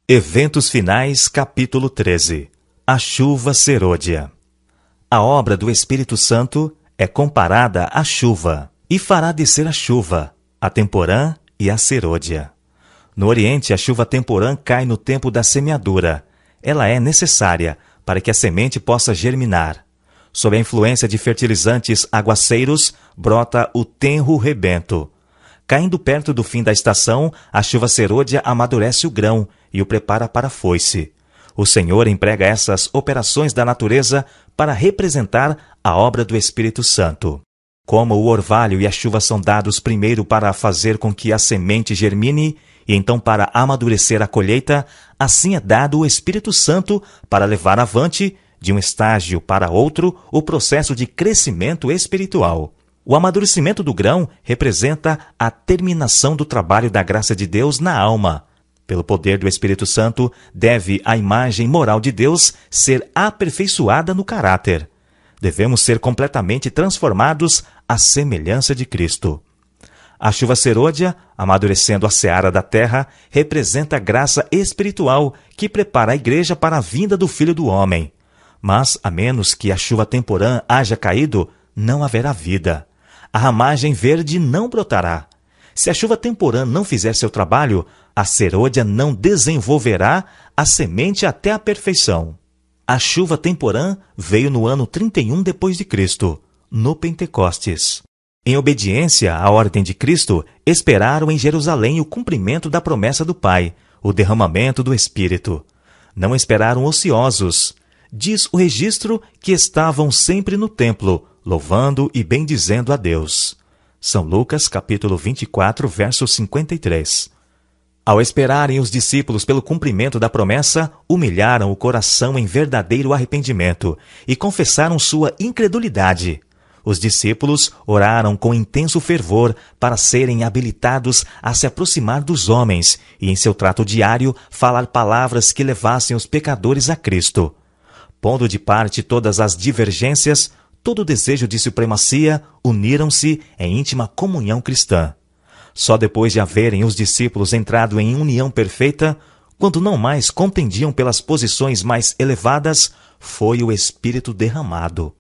Eventos finais, capítulo 13. A chuva serôdia. A obra do Espírito Santo é comparada à chuva, e fará descer a chuva, a temporã e a serôdia. No Oriente, a chuva temporã cai no tempo da semeadura. Ela é necessária para que a semente possa germinar. Sob a influência de fertilizantes aguaceiros, brota o tenro rebento. Caindo perto do fim da estação, a chuva serôdia amadurece o grão e o prepara para a foice. O Senhor emprega essas operações da natureza para representar a obra do Espírito Santo. Como o orvalho e a chuva são dados primeiro para fazer com que a semente germine e então para amadurecer a colheita, assim é dado o Espírito Santo para levar avante, de um estágio para outro, o processo de crescimento espiritual. O amadurecimento do grão representa a terminação do trabalho da graça de Deus na alma. Pelo poder do Espírito Santo, deve a imagem moral de Deus ser aperfeiçoada no caráter. Devemos ser completamente transformados à semelhança de Cristo. A chuva serôdia, amadurecendo a seara da terra, representa a graça espiritual que prepara a igreja para a vinda do Filho do Homem. Mas, a menos que a chuva temporã haja caído, não haverá vida. A ramagem verde não brotará. Se a chuva temporã não fizer seu trabalho, a serôdia não desenvolverá a semente até a perfeição. A chuva temporã veio no ano 31 depois de Cristo, no Pentecostes. Em obediência à ordem de Cristo, esperaram em Jerusalém o cumprimento da promessa do Pai, o derramamento do Espírito. Não esperaram ociosos. Diz o registro que estavam sempre no templo, louvando e bendizendo a Deus. São Lucas, capítulo 24, verso 53. Ao esperarem os discípulos pelo cumprimento da promessa, humilharam o coração em verdadeiro arrependimento e confessaram sua incredulidade. Os discípulos oraram com intenso fervor para serem habilitados a se aproximar dos homens e, em seu trato diário, falar palavras que levassem os pecadores a Cristo. Pondo de parte todas as divergências, todo o desejo de supremacia, uniram-se em íntima comunhão cristã. Só depois de haverem os discípulos entrado em união perfeita, quando não mais contendiam pelas posições mais elevadas, foi o Espírito derramado.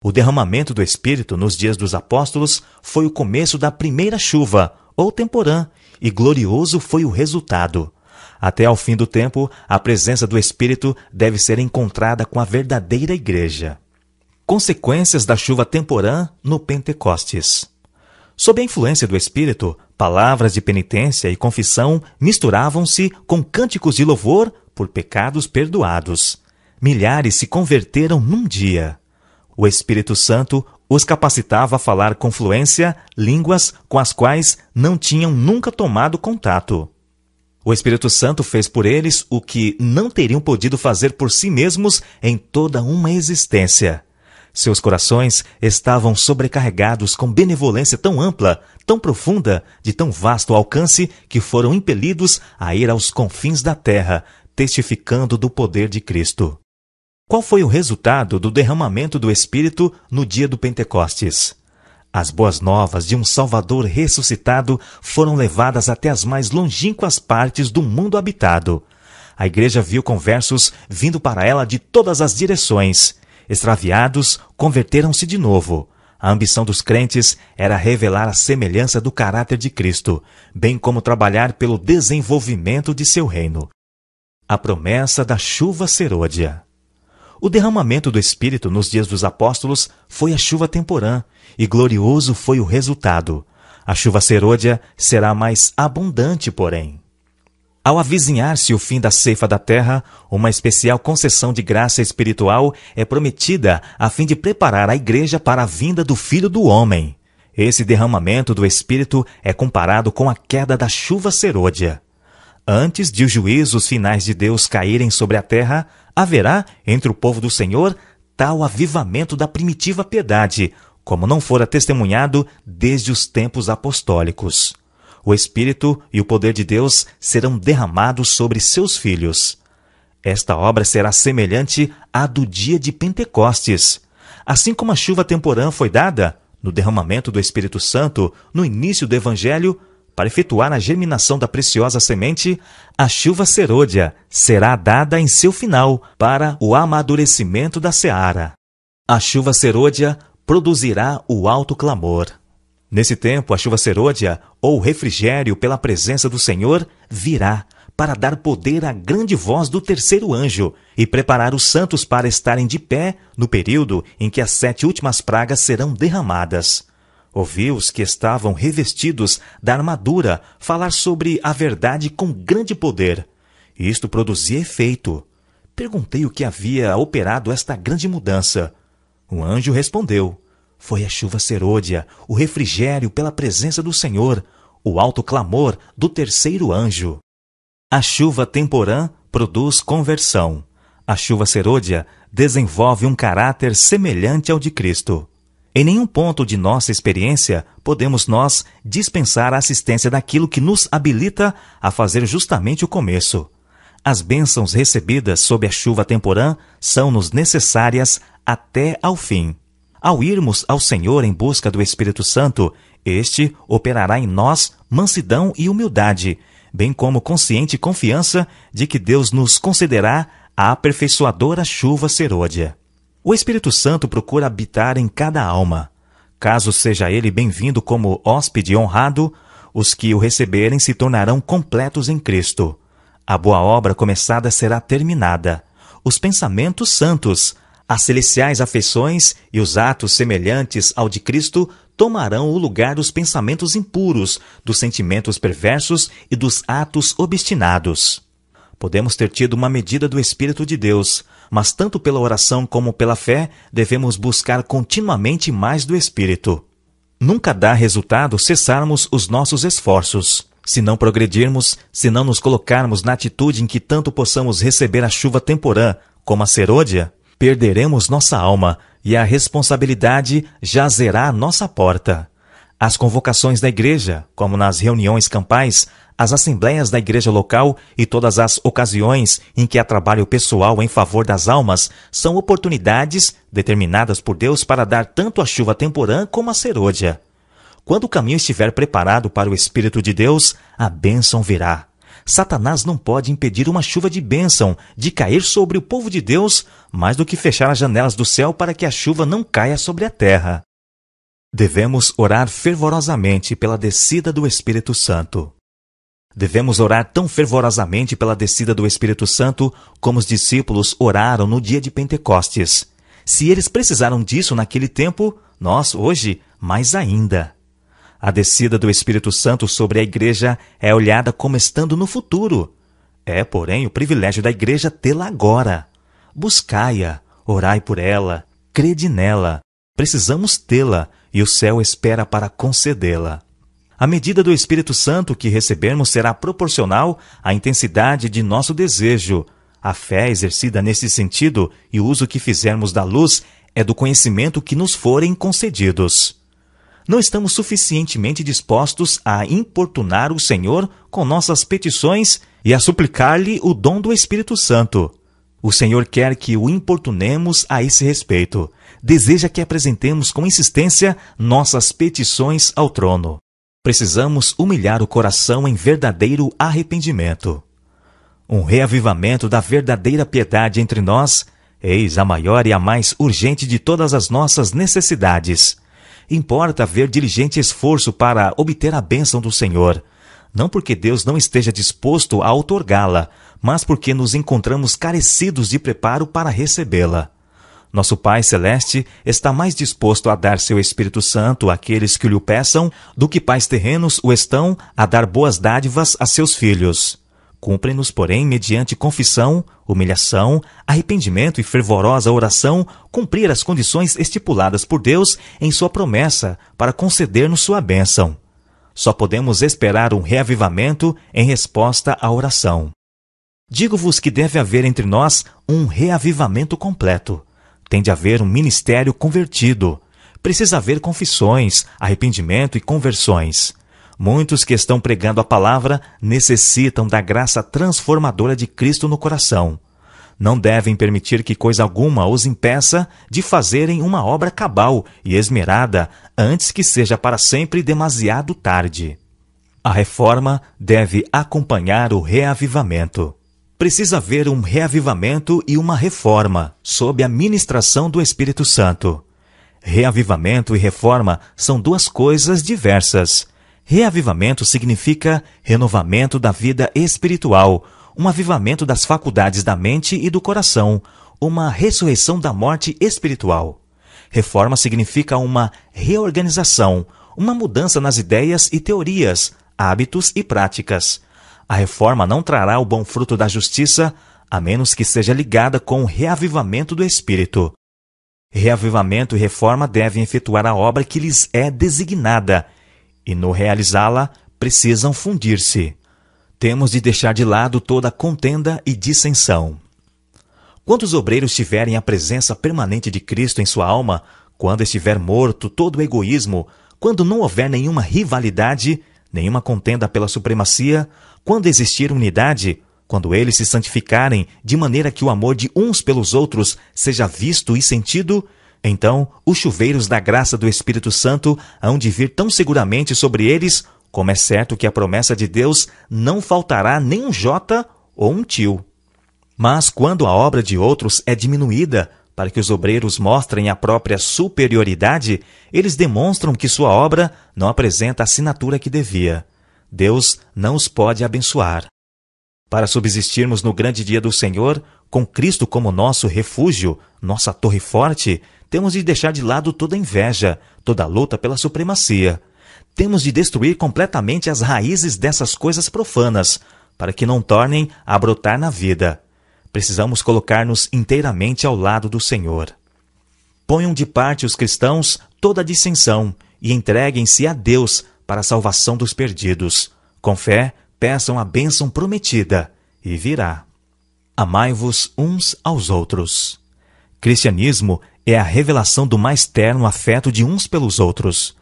O derramamento do Espírito nos dias dos apóstolos foi o começo da primeira chuva, ou temporã, e glorioso foi o resultado. Até ao fim do tempo, a presença do Espírito deve ser encontrada com a verdadeira igreja. Consequências da chuva temporã no Pentecostes. Sob a influência do Espírito, palavras de penitência e confissão misturavam-se com cânticos de louvor por pecados perdoados. Milhares se converteram num dia. O Espírito Santo os capacitava a falar com fluência línguas com as quais não tinham nunca tomado contato. O Espírito Santo fez por eles o que não teriam podido fazer por si mesmos em toda uma existência. Seus corações estavam sobrecarregados com benevolência tão ampla, tão profunda, de tão vasto alcance, que foram impelidos a ir aos confins da terra, testificando do poder de Cristo. Qual foi o resultado do derramamento do Espírito no dia do Pentecostes? As boas novas de um Salvador ressuscitado foram levadas até as mais longínquas partes do mundo habitado. A igreja viu conversos vindo para ela de todas as direções. Extraviados, converteram-se de novo. A ambição dos crentes era revelar a semelhança do caráter de Cristo, bem como trabalhar pelo desenvolvimento de seu reino. A promessa da chuva serôdia. O derramamento do Espírito nos dias dos apóstolos foi a chuva temporã, e glorioso foi o resultado. A chuva serôdia será mais abundante, porém. Ao avizinhar-se o fim da ceifa da terra, uma especial concessão de graça espiritual é prometida a fim de preparar a igreja para a vinda do Filho do Homem. Esse derramamento do Espírito é comparado com a queda da chuva serôdia. Antes de os juízos finais de Deus caírem sobre a terra, haverá, entre o povo do Senhor, tal avivamento da primitiva piedade, como não fora testemunhado desde os tempos apostólicos. O Espírito e o poder de Deus serão derramados sobre seus filhos. Esta obra será semelhante à do dia de Pentecostes. Assim como a chuva temporã foi dada, no derramamento do Espírito Santo, no início do Evangelho, para efetuar a germinação da preciosa semente, a chuva serôdia será dada em seu final para o amadurecimento da seara. A chuva serôdia produzirá o alto clamor. Nesse tempo, a chuva serôdia, ou refrigério pela presença do Senhor, virá para dar poder à grande voz do terceiro anjo e preparar os santos para estarem de pé no período em que as 7 últimas pragas serão derramadas. Ouvi os que estavam revestidos da armadura falar sobre a verdade com grande poder. Isto produzia efeito. Perguntei o que havia operado esta grande mudança. O anjo respondeu: foi a chuva serôdia, o refrigério pela presença do Senhor, o alto clamor do terceiro anjo. A chuva temporã produz conversão. A chuva serôdia desenvolve um caráter semelhante ao de Cristo. Em nenhum ponto de nossa experiência podemos nós dispensar a assistência daquilo que nos habilita a fazer justamente o começo. As bênçãos recebidas sob a chuva temporã são-nos necessárias até ao fim. Ao irmos ao Senhor em busca do Espírito Santo, este operará em nós mansidão e humildade, bem como consciente confiança de que Deus nos concederá a aperfeiçoadora chuva serôdia. O Espírito Santo procura habitar em cada alma. Caso seja ele bem-vindo como hóspede honrado, os que o receberem se tornarão completos em Cristo. A boa obra começada será terminada. Os pensamentos santos, as celestiais afeições e os atos semelhantes ao de Cristo tomarão o lugar dos pensamentos impuros, dos sentimentos perversos e dos atos obstinados. Podemos ter tido uma medida do Espírito de Deus, mas tanto pela oração como pela fé, devemos buscar continuamente mais do Espírito. Nunca dá resultado cessarmos os nossos esforços. Se não progredirmos, se não nos colocarmos na atitude em que tanto possamos receber a chuva temporã como a serôdia, perderemos nossa alma e a responsabilidade jazerá à nossa porta. As convocações da igreja, como nas reuniões campais, as assembleias da igreja local e todas as ocasiões em que há trabalho pessoal em favor das almas, são oportunidades determinadas por Deus para dar tanto a chuva temporã como a serôdia. Quando o caminho estiver preparado para o Espírito de Deus, a bênção virá. Satanás não pode impedir uma chuva de bênção de cair sobre o povo de Deus, mais do que fechar as janelas do céu para que a chuva não caia sobre a terra. Devemos orar fervorosamente pela descida do Espírito Santo. Devemos orar tão fervorosamente pela descida do Espírito Santo como os discípulos oraram no dia de Pentecostes. Se eles precisaram disso naquele tempo, nós, hoje, mais ainda. A descida do Espírito Santo sobre a igreja é olhada como estando no futuro. É, porém, o privilégio da igreja tê-la agora. Buscai-a, orai por ela, crede nela. Precisamos tê-la e o céu espera para concedê-la. A medida do Espírito Santo que recebermos será proporcional à intensidade de nosso desejo. A fé exercida nesse sentido e o uso que fizermos da luz é do conhecimento que nos forem concedidos. Não estamos suficientemente dispostos a importunar o Senhor com nossas petições e a suplicar-lhe o dom do Espírito Santo. O Senhor quer que o importunemos a esse respeito. Deseja que apresentemos com insistência nossas petições ao trono. Precisamos humilhar o coração em verdadeiro arrependimento. Um reavivamento da verdadeira piedade entre nós, eis a maior e a mais urgente de todas as nossas necessidades. Importa haver diligente esforço para obter a bênção do Senhor, não porque Deus não esteja disposto a outorgá-la, mas porque nos encontramos carecidos de preparo para recebê-la. Nosso Pai Celeste está mais disposto a dar seu Espírito Santo àqueles que lhe o peçam do que pais terrenos o estão a dar boas dádivas a seus filhos. Cumpre-nos, porém, mediante confissão, humilhação, arrependimento e fervorosa oração, cumprir as condições estipuladas por Deus em sua promessa para conceder-nos sua bênção. Só podemos esperar um reavivamento em resposta à oração. Digo-vos que deve haver entre nós um reavivamento completo. Tem de haver um ministério convertido. Precisa haver confissões, arrependimento e conversões. Muitos que estão pregando a palavra necessitam da graça transformadora de Cristo no coração. Não devem permitir que coisa alguma os impeça de fazerem uma obra cabal e esmerada antes que seja para sempre demasiado tarde. A reforma deve acompanhar o reavivamento. Precisa haver um reavivamento e uma reforma, sob a ministração do Espírito Santo. Reavivamento e reforma são duas coisas diversas. Reavivamento significa renovamento da vida espiritual, um avivamento das faculdades da mente e do coração, uma ressurreição da morte espiritual. Reforma significa uma reorganização, uma mudança nas ideias e teorias, hábitos e práticas. A reforma não trará o bom fruto da justiça, a menos que seja ligada com o reavivamento do Espírito. Reavivamento e reforma devem efetuar a obra que lhes é designada, e no realizá-la precisam fundir-se. Temos de deixar de lado toda contenda e dissensão. Quando os obreiros tiverem a presença permanente de Cristo em sua alma, quando estiver morto todo o egoísmo, quando não houver nenhuma rivalidade, nenhuma contenda pela supremacia, quando existir unidade, quando eles se santificarem de maneira que o amor de uns pelos outros seja visto e sentido, então os chuveiros da graça do Espírito Santo hão de vir tão seguramente sobre eles, como é certo que a promessa de Deus não faltará nem um jota ou um tio. Mas quando a obra de outros é diminuída, para que os obreiros mostrem a própria superioridade, eles demonstram que sua obra não apresenta a assinatura que devia. Deus não os pode abençoar. Para subsistirmos no grande dia do Senhor, com Cristo como nosso refúgio, nossa torre forte, temos de deixar de lado toda inveja, toda luta pela supremacia. Temos de destruir completamente as raízes dessas coisas profanas, para que não tornem a brotar na vida. Precisamos colocar-nos inteiramente ao lado do Senhor. Ponham de parte os cristãos toda a dissensão e entreguem-se a Deus para a salvação dos perdidos. Com fé, peçam a bênção prometida e virá. Amai-vos uns aos outros. Cristianismo é a revelação do mais terno afeto de uns pelos outros.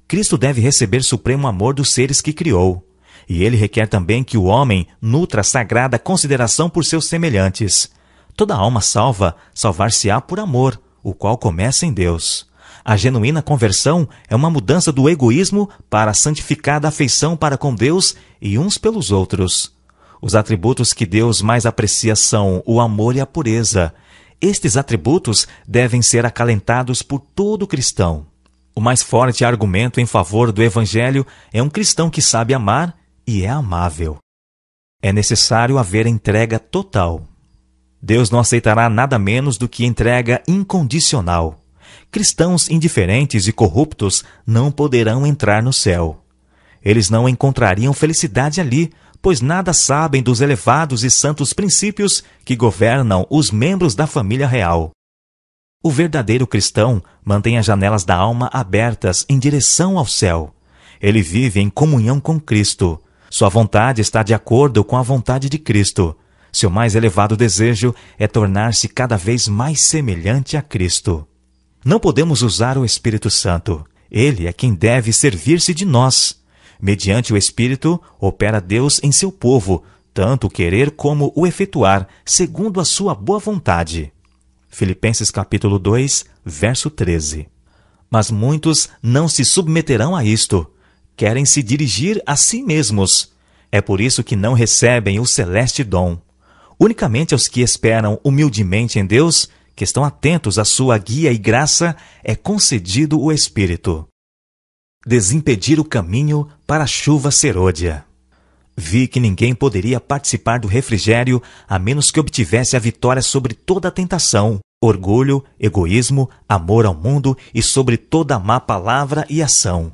Cristo deve receber supremo amor dos seres que criou. E ele requer também que o homem nutra sagrada consideração por seus semelhantes. Toda alma salva, salvar-se-á por amor, o qual começa em Deus. A genuína conversão é uma mudança do egoísmo para a santificada afeição para com Deus e uns pelos outros. Os atributos que Deus mais aprecia são o amor e a pureza. Estes atributos devem ser acalentados por todo cristão. O mais forte argumento em favor do Evangelho é um cristão que sabe amar e é amável. É necessário haver entrega total. Deus não aceitará nada menos do que entrega incondicional. Cristãos indiferentes e corruptos não poderão entrar no céu. Eles não encontrariam felicidade ali, pois nada sabem dos elevados e santos princípios que governam os membros da família real. O verdadeiro cristão mantém as janelas da alma abertas em direção ao céu. Ele vive em comunhão com Cristo. Sua vontade está de acordo com a vontade de Cristo. Seu mais elevado desejo é tornar-se cada vez mais semelhante a Cristo. Não podemos usar o Espírito Santo. Ele é quem deve servir-se de nós. Mediante o Espírito, opera Deus em seu povo, tanto o querer como o efetuar, segundo a sua boa vontade. Filipenses capítulo 2, verso 13. Mas muitos não se submeterão a isto. Querem se dirigir a si mesmos. É por isso que não recebem o celeste dom. Unicamente aos que esperam humildemente em Deus, que estão atentos à sua guia e graça, é concedido o Espírito. Desimpedir o caminho para a chuva serôdia. Vi que ninguém poderia participar do refrigério a menos que obtivesse a vitória sobre toda a tentação, orgulho, egoísmo, amor ao mundo e sobre toda a má palavra e ação.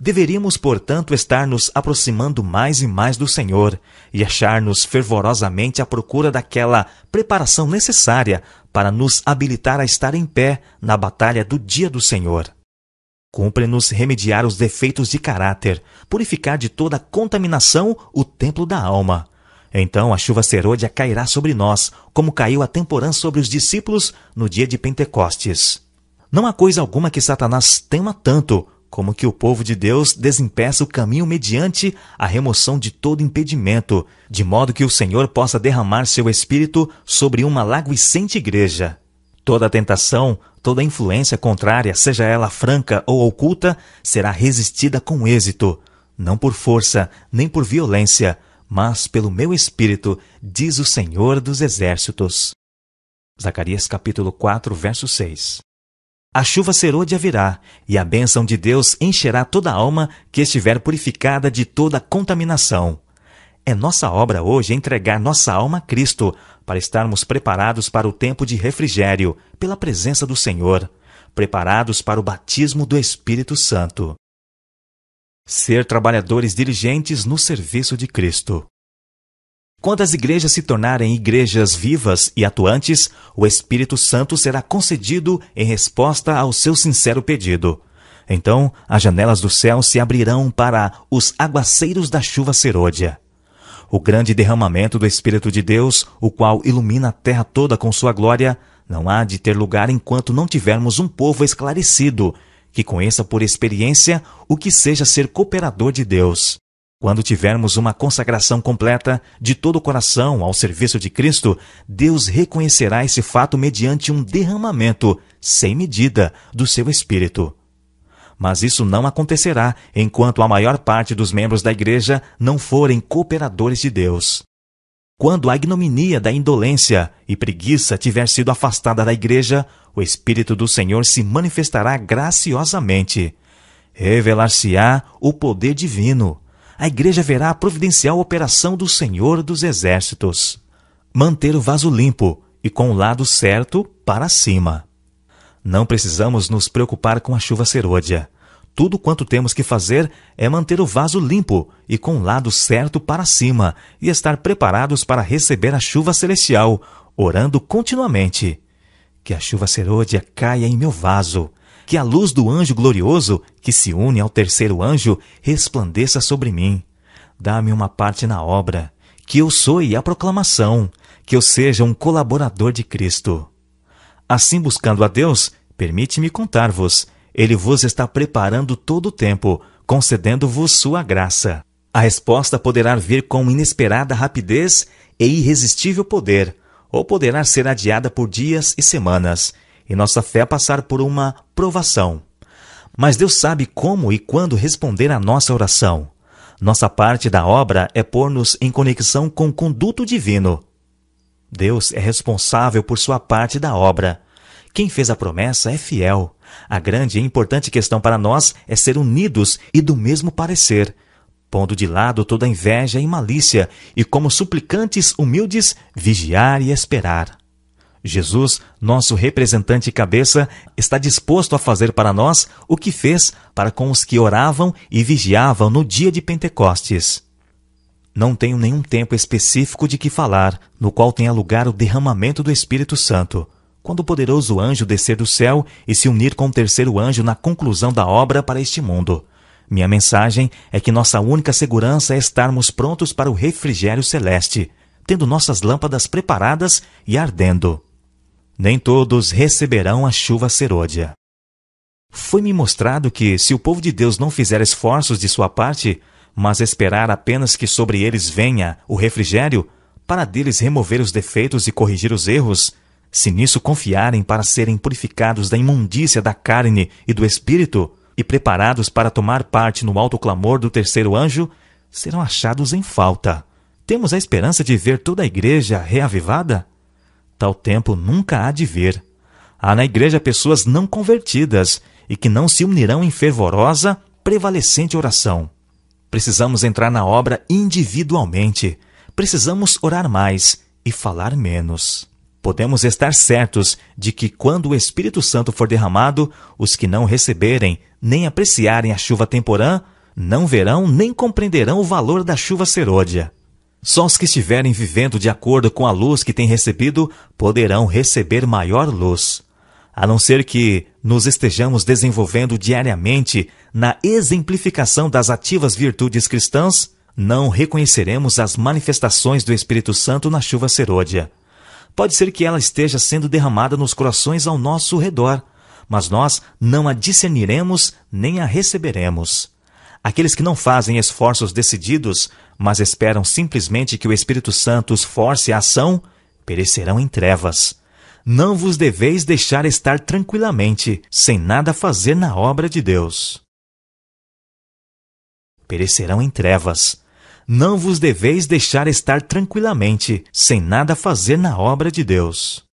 Deveríamos, portanto, estar nos aproximando mais e mais do Senhor e achar-nos fervorosamente à procura daquela preparação necessária para nos habilitar a estar em pé na batalha do dia do Senhor. Cumpre-nos remediar os defeitos de caráter, purificar de toda contaminação o templo da alma. Então a chuva serôdia cairá sobre nós, como caiu a temporã sobre os discípulos no dia de Pentecostes. Não há coisa alguma que Satanás tema tanto, como que o povo de Deus desempeça o caminho mediante a remoção de todo impedimento, de modo que o Senhor possa derramar seu Espírito sobre uma lagoicente igreja. Toda tentação, toda influência contrária, seja ela franca ou oculta, será resistida com êxito. não por força, nem por violência, mas pelo meu Espírito, diz o Senhor dos Exércitos. Zacarias capítulo 4, verso 6. A chuva serôdia virá, e a bênção de Deus encherá toda a alma que estiver purificada de toda contaminação. É nossa obra hoje entregar nossa alma a Cristo, para estarmos preparados para o tempo de refrigério, pela presença do Senhor, preparados para o batismo do Espírito Santo. Ser trabalhadores diligentes no serviço de Cristo. Quando as igrejas se tornarem igrejas vivas e atuantes, o Espírito Santo será concedido em resposta ao seu sincero pedido. Então, as janelas do céu se abrirão para os aguaceiros da chuva serôdia. O grande derramamento do Espírito de Deus, o qual ilumina a terra toda com sua glória, não há de ter lugar enquanto não tivermos um povo esclarecido, que conheça por experiência o que seja ser cooperador de Deus. Quando tivermos uma consagração completa de todo o coração ao serviço de Cristo, Deus reconhecerá esse fato mediante um derramamento, sem medida, do seu Espírito. Mas isso não acontecerá enquanto a maior parte dos membros da igreja não forem cooperadores de Deus. Quando a ignominia da indolência e preguiça tiver sido afastada da igreja, o Espírito do Senhor se manifestará graciosamente. Revelar-se-á o poder divino. A igreja verá a providencial operação do Senhor dos Exércitos. Manter o vaso limpo e com o lado certo para cima. Não precisamos nos preocupar com a chuva serôdia. Tudo quanto temos que fazer é manter o vaso limpo e com o lado certo para cima e estar preparados para receber a chuva celestial, orando continuamente. Que a chuva serôdia caia em meu vaso. Que a luz do anjo glorioso, que se une ao terceiro anjo, resplandeça sobre mim. Dá-me uma parte na obra, que eu soe a proclamação, que eu seja um colaborador de Cristo. Assim, buscando a Deus, permite-me contar-vos, Ele vos está preparando todo o tempo, concedendo-vos sua graça. A resposta poderá vir com inesperada rapidez e irresistível poder, ou poderá ser adiada por dias e semanas, e nossa fé passar por uma provação. Mas Deus sabe como e quando responder à nossa oração. Nossa parte da obra é pôr-nos em conexão com o conduto divino. Deus é responsável por sua parte da obra. Quem fez a promessa é fiel. A grande e importante questão para nós é ser unidos e do mesmo parecer, pondo de lado toda inveja e malícia, e como suplicantes humildes, vigiar e esperar. Jesus, nosso representante e cabeça, está disposto a fazer para nós o que fez para com os que oravam e vigiavam no dia de Pentecostes. Não tenho nenhum tempo específico de que falar, no qual tenha lugar o derramamento do Espírito Santo, quando o poderoso anjo descer do céu e se unir com o terceiro anjo na conclusão da obra para este mundo. Minha mensagem é que nossa única segurança é estarmos prontos para o refrigério celeste, tendo nossas lâmpadas preparadas e ardendo. Nem todos receberão a chuva serôdia. Foi-me mostrado que, se o povo de Deus não fizer esforços de sua parte, mas esperar apenas que sobre eles venha o refrigério, para deles remover os defeitos e corrigir os erros, se nisso confiarem para serem purificados da imundícia da carne e do espírito, e preparados para tomar parte no alto clamor do terceiro anjo, serão achados em falta. Temos a esperança de ver toda a igreja reavivada? Tal tempo nunca há de vir. Há na igreja pessoas não convertidas e que não se unirão em fervorosa, prevalecente oração. Precisamos entrar na obra individualmente. Precisamos orar mais e falar menos. Podemos estar certos de que, quando o Espírito Santo for derramado, os que não receberem nem apreciarem a chuva temporã, não verão nem compreenderão o valor da chuva serôdia. Só os que estiverem vivendo de acordo com a luz que têm recebido poderão receber maior luz. A não ser que nos estejamos desenvolvendo diariamente na exemplificação das ativas virtudes cristãs, não reconheceremos as manifestações do Espírito Santo na chuva serôdia. Pode ser que ela esteja sendo derramada nos corações ao nosso redor, mas nós não a discerniremos nem a receberemos. Aqueles que não fazem esforços decididos, mas esperam simplesmente que o Espírito Santo os force a ação, perecerão em trevas. Não vos deveis deixar estar tranquilamente, sem nada fazer na obra de Deus. perecerão em trevas. Não vos deveis deixar estar tranquilamente, sem nada fazer na obra de Deus.